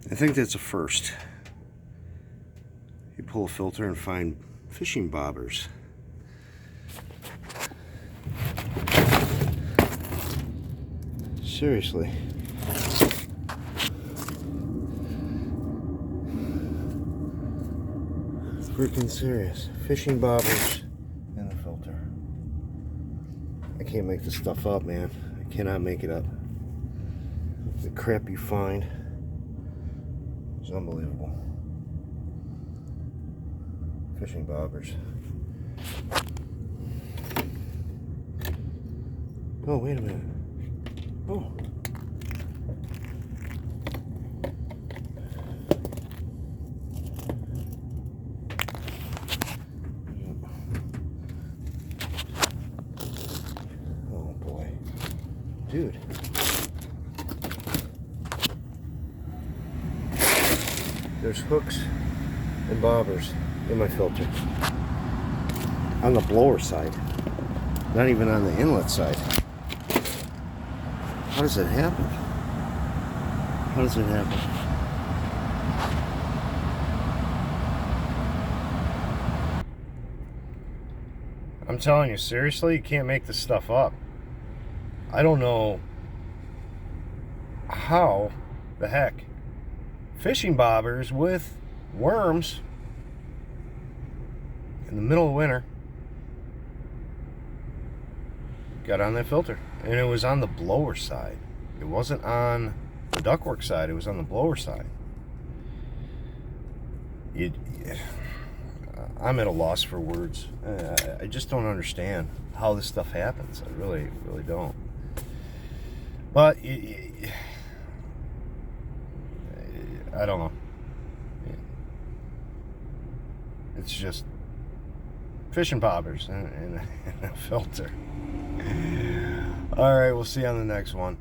I think that's a first. You pull a filter and find fishing bobbers. Seriously. Freaking serious. Fishing bobbers in the filter. I can't make this stuff up, man. I cannot make it up. The crap you find is unbelievable. Fishing bobbers. Oh, wait a minute. Oh. Oh boy. Dude. There's hooks and bobbers in my filter. On the blower side. Not even on the inlet side. How does it happen? How does it happen? I'm telling you, seriously, you can't make this stuff up. I don't know how the heck fishing bobbers with worms in the middle of winter got on that filter. And it was on the blower side. It wasn't on the ductwork side, it was on the blower side. I'm at a loss for words. I just don't understand how this stuff happens. I really don't. But I don't know. It's just fishing bobbers and a filter. All right, we'll see you on the next one.